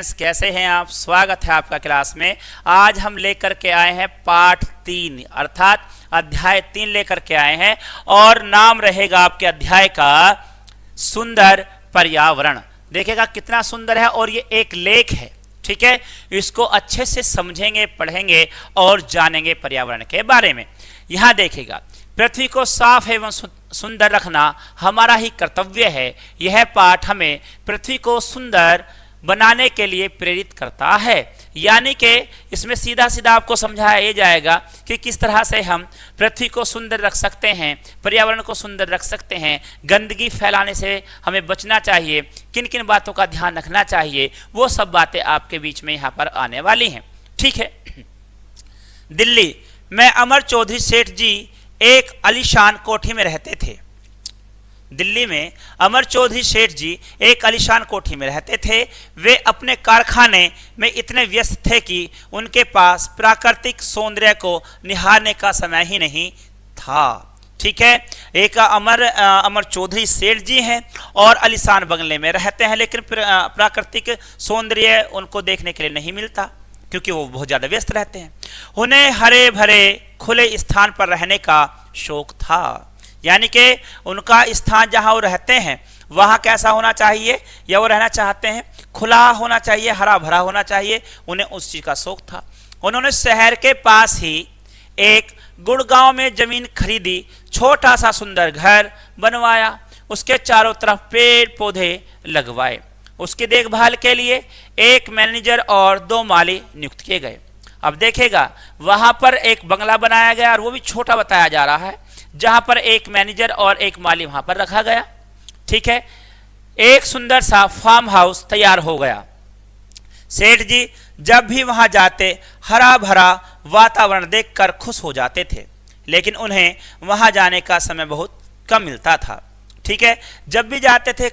Students, कैसे हैं आप? स्वागत है आपका क्लास में। आज हम लेकर के आए हैं पाठ 3 अर्थात अध्याय 3 लेकर के आए हैं और नाम रहेगा आपके अध्याय का सुंदर पर्यावरण। देखिएगा कितना सुंदर है और ये एक लेख है, ठीक है। इसको अच्छे से समझेंगे, पढ़ेंगे और जानेंगे पर्यावरण के बारे में। यहाँ देखिएगा, पृथ्वी को साफ एवं सुंदर रखना हमारा ही कर्तव्य है। यह पाठ हमें पृथ्वी को सुंदर बनाने के लिए प्रेरित करता है। यानी कि इसमें सीधा सीधा आपको समझाया जाएगा कि किस तरह से हम पृथ्वी को सुंदर रख सकते हैं, पर्यावरण को सुंदर रख सकते हैं, गंदगी फैलाने से हमें बचना चाहिए, किन किन बातों का ध्यान रखना चाहिए, वो सब बातें आपके बीच में यहाँ पर आने वाली हैं, ठीक है। दिल्ली में अमर चौधरी सेठ जी एक आलीशान कोठी में रहते थे। दिल्ली में अमर चौधरी सेठ जी एक आलीशान कोठी में रहते थे। वे अपने कारखाने में इतने व्यस्त थे कि उनके पास प्राकृतिक सौंदर्य को निहारने का समय ही नहीं था, ठीक है। एक अमर चौधरी सेठ जी हैं और आलीशान बंगले में रहते हैं, लेकिन प्राकृतिक सौंदर्य उनको देखने के लिए नहीं मिलता क्योंकि वो बहुत ज़्यादा व्यस्त रहते हैं। उन्हें हरे भरे खुले स्थान पर रहने का शौक था। यानी कि उनका स्थान जहाँ वो रहते हैं वहाँ कैसा होना चाहिए, या वो रहना चाहते हैं खुला होना चाहिए, हरा भरा होना चाहिए, उन्हें उस चीज़ का शौक था। उन्होंने शहर के पास ही एक गुड़गांव में जमीन खरीदी, छोटा सा सुंदर घर बनवाया, उसके चारों तरफ पेड़ पौधे लगवाए। उसकी देखभाल के लिए एक मैनेजर और 2 माली नियुक्त किए गए। अब देखेगा वहां पर एक बंगला बनाया गया और वो भी छोटा बताया जा रहा है, जहां पर एक मैनेजर और एक माली वहां पर रखा गया, ठीक है। एक सुंदर सा फार्म हाउस तैयार हो गया। सेठ जी जब भी वहां जाते हरा भरा वातावरण देखकर खुश हो जाते थे, लेकिन उन्हें वहां जाने का समय बहुत कम मिलता था, ठीक है। जब भी जाते थे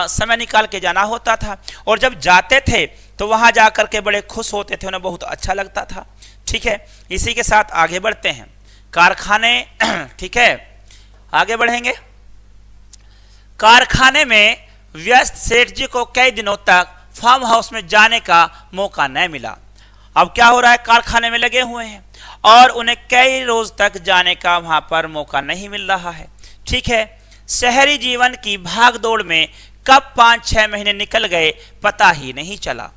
समय निकाल के जाना होता था और जब जाते थे तो वहां जाकर के बड़े खुश होते थे, उन्हें बहुत अच्छा लगता था, ठीक है। इसी के साथ आगे बढ़ते हैं। कारखाने ठीक है, आगे बढ़ेंगे। कारखाने में व्यस्त सेठ जी को कई दिनों तक फार्म हाउस में जाने का मौका नहीं मिला। अब क्या हो रहा है, कारखाने में लगे हुए हैं और उन्हें कई रोज तक जाने का वहां पर मौका नहीं मिल रहा है, ठीक है। शहरी जीवन की भागदौड़ में कब 5-6 महीने निकल गए पता ही नहीं चला।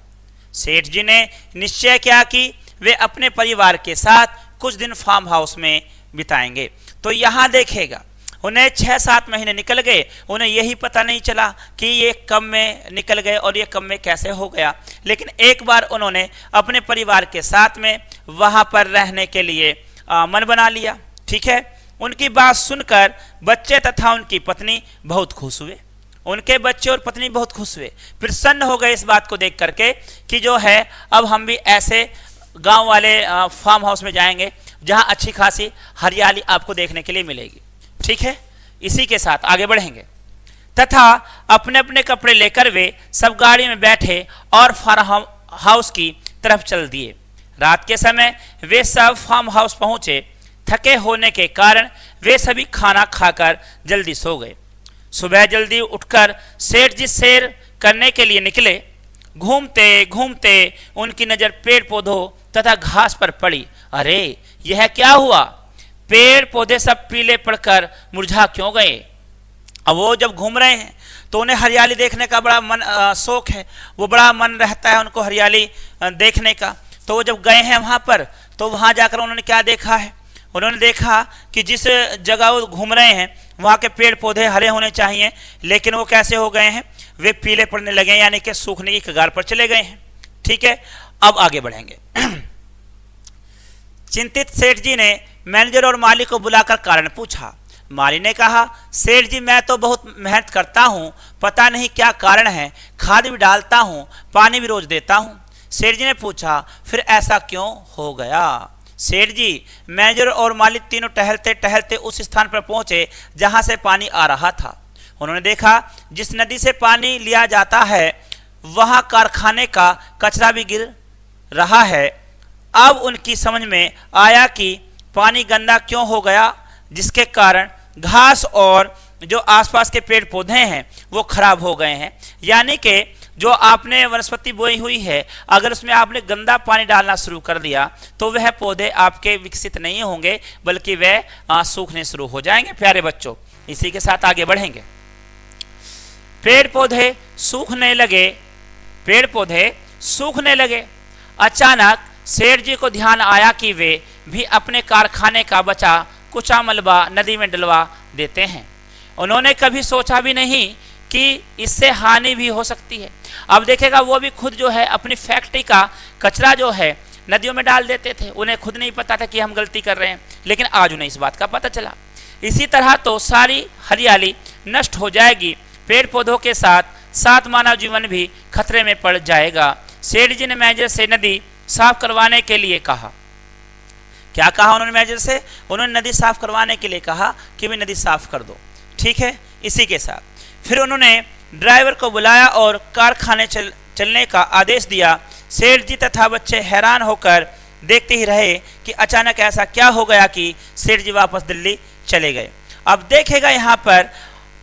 सेठ जी ने निश्चय किया कि वे अपने परिवार के साथ कुछ दिन फार्म हाउस में बिताएंगे। तो यहाँ देखेगा उन्हें 6-7 महीने निकल गए, उन्हें यही पता नहीं चला कि ये कब में निकल गए और ये कब में कैसे हो गया। लेकिन एक बार उन्होंने अपने परिवार के साथ में वहाँ पर रहने के लिए मन बना लिया, ठीक है। उनकी बात सुनकर बच्चे तथा उनकी पत्नी बहुत खुश हुए। उनके बच्चे और पत्नी बहुत खुश हुए, प्रसन्न हो गए इस बात को देख करके कि जो है अब हम भी ऐसे गांव वाले फार्म हाउस में जाएंगे जहां अच्छी खासी हरियाली आपको देखने के लिए मिलेगी, ठीक है। इसी के साथ आगे बढ़ेंगे तथा अपने अपने कपड़े लेकर वे सब गाड़ी में बैठे और फार्म हाउस की तरफ चल दिए। रात के समय वे सब फार्म हाउस पहुंचे। थके होने के कारण वे सभी खाना खाकर जल्दी सो गए। सुबह जल्दी उठकर सेठ जी सैर करने के लिए निकले। घूमते घूमते उनकी नजर पेड़ पौधों तथा घास पर पड़ी। अरे यह क्या हुआ, पेड़ पौधे सब पीले पड़कर मुरझा क्यों गए? अब वो जब घूम रहे हैं तो उन्हें हरियाली देखने का बड़ा शौक है, वो बड़ा मन रहता है उनको हरियाली देखने का। तो वो जब गए हैं वहां पर तो वहां जाकर उन्होंने क्या देखा है, उन्होंने देखा कि जिस जगह वो घूम रहे हैं वहाँ के पेड़ पौधे हरे होने चाहिए, लेकिन वो कैसे हो गए हैं, वे पीले पड़ने लगे हैं, यानी कि सूखने की कगार पर चले गए हैं, ठीक है। अब आगे बढ़ेंगे। चिंतित सेठ जी ने मैनेजर और माली को बुलाकर कारण पूछा। माली ने कहा, सेठ जी मैं तो बहुत मेहनत करता हूँ, पता नहीं क्या कारण है, खाद भी डालता हूँ, पानी भी रोज देता हूँ। सेठ जी ने पूछा, फिर ऐसा क्यों हो गया? सेठ जी मैनेजर और मालिक तीनों टहलते टहलते उस स्थान पर पहुंचे जहां से पानी आ रहा था। उन्होंने देखा जिस नदी से पानी लिया जाता है वहां कारखाने का कचरा भी गिर रहा है। अब उनकी समझ में आया कि पानी गंदा क्यों हो गया, जिसके कारण घास और जो आसपास के पेड़ पौधे हैं वो खराब हो गए हैं। यानी कि जो आपने वनस्पति बोई हुई है, अगर उसमें आपने गंदा पानी डालना शुरू कर दिया तो वह पौधे आपके विकसित नहीं होंगे, बल्कि वह सूखने शुरू हो जाएंगे। प्यारे बच्चों, इसी के साथ आगे बढ़ेंगे। पेड़ पौधे सूखने लगे। अचानक सेठ जी को ध्यान आया कि वे भी अपने कारखाने का बचा कुचा मलबा नदी में डलवा देते हैं। उन्होंने कभी सोचा भी नहीं कि इससे हानि भी हो सकती है। अब देखेगा, वो भी खुद जो है अपनी फैक्ट्री का कचरा जो है नदियों में डाल देते थे। उन्हें खुद नहीं पता था कि हम गलती कर रहे हैं, लेकिन आज उन्हें इस बात का पता चला। इसी तरह तो सारी हरियाली नष्ट हो जाएगी, पेड़ पौधों के साथ साथ मानव जीवन भी खतरे में पड़ जाएगा। सेठ जी ने मैनेजर से नदी साफ करवाने के लिए कहा। क्या कहा उन्होंने मैनेजर से? उन्होंने नदी साफ करवाने के लिए कहा कि भाई नदी साफ कर दो। ठीक है, इसी के साथ फिर उन्होंने ड्राइवर को बुलाया और कारखाने चलने का आदेश दिया। सेठ जी तथा बच्चे हैरान होकर देखते ही रहे कि अचानक ऐसा क्या हो गया कि सेठ जी वापस दिल्ली चले गए। अब देखेगा यहाँ पर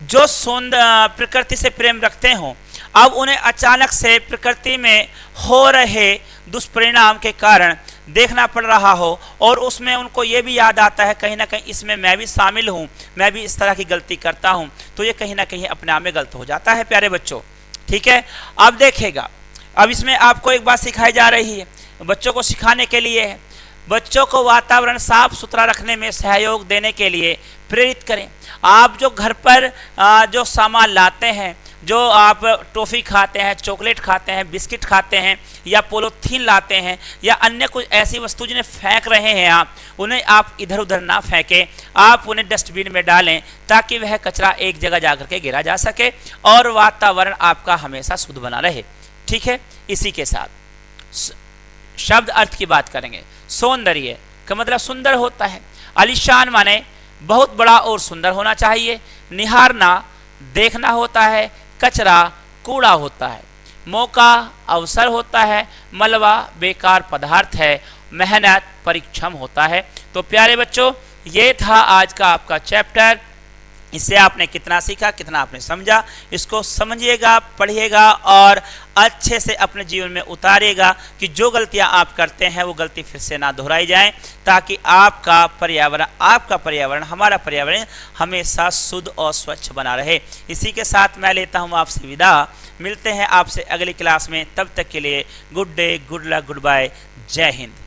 जो प्रकृति से प्रेम रखते हों, अब उन्हें अचानक से प्रकृति में हो रहे दुष्परिणाम के कारण देखना पड़ रहा हो और उसमें उनको ये भी याद आता है कहीं ना कहीं इसमें मैं भी शामिल हूँ, मैं भी इस तरह की गलती करता हूँ, तो ये कहीं ना कहीं अपने आप में गलत हो जाता है। प्यारे बच्चों, ठीक है, अब देखेगा, अब इसमें आपको एक बात सिखाई जा रही है, बच्चों को सिखाने के लिए है। बच्चों को वातावरण साफ सुथरा रखने में सहयोग देने के लिए प्रेरित करें। आप जो घर पर जो सामान लाते हैं, जो आप टॉफ़ी खाते हैं, चॉकलेट खाते हैं, बिस्किट खाते हैं, या पॉलीथीन लाते हैं, या अन्य कुछ ऐसी वस्तु जिन्हें फेंक रहे हैं आप, उन्हें आप इधर उधर ना फेंकें, आप उन्हें डस्टबिन में डालें ताकि वह कचरा एक जगह जाकर के गिरा जा सके और वातावरण आपका हमेशा शुद्ध बना रहे। ठीक है, इसी के साथ शब्द अर्थ की बात करेंगे। सौंदर्य का मतलब सुंदर होता है। आलीशान माने बहुत बड़ा और सुंदर होना चाहिए। निहारना देखना होता है। कचरा कूड़ा होता है। मौका अवसर होता है। मलबा बेकार पदार्थ है। मेहनत परिश्रम होता है। तो प्यारे बच्चों, ये था आज का आपका चैप्टर। इससे आपने कितना सीखा, कितना आपने समझा, इसको समझिएगा, पढ़िएगा और अच्छे से अपने जीवन में उतारिएगा कि जो गलतियां आप करते हैं वो गलती फिर से ना दोहराई जाएं, ताकि आपका पर्यावरण, हमारा पर्यावरण हमेशा शुद्ध और स्वच्छ बना रहे। इसी के साथ मैं लेता हूं आपसे विदा। मिलते हैं आपसे अगली क्लास में। तब तक के लिए good day, good luck, goodbye, जय हिंद।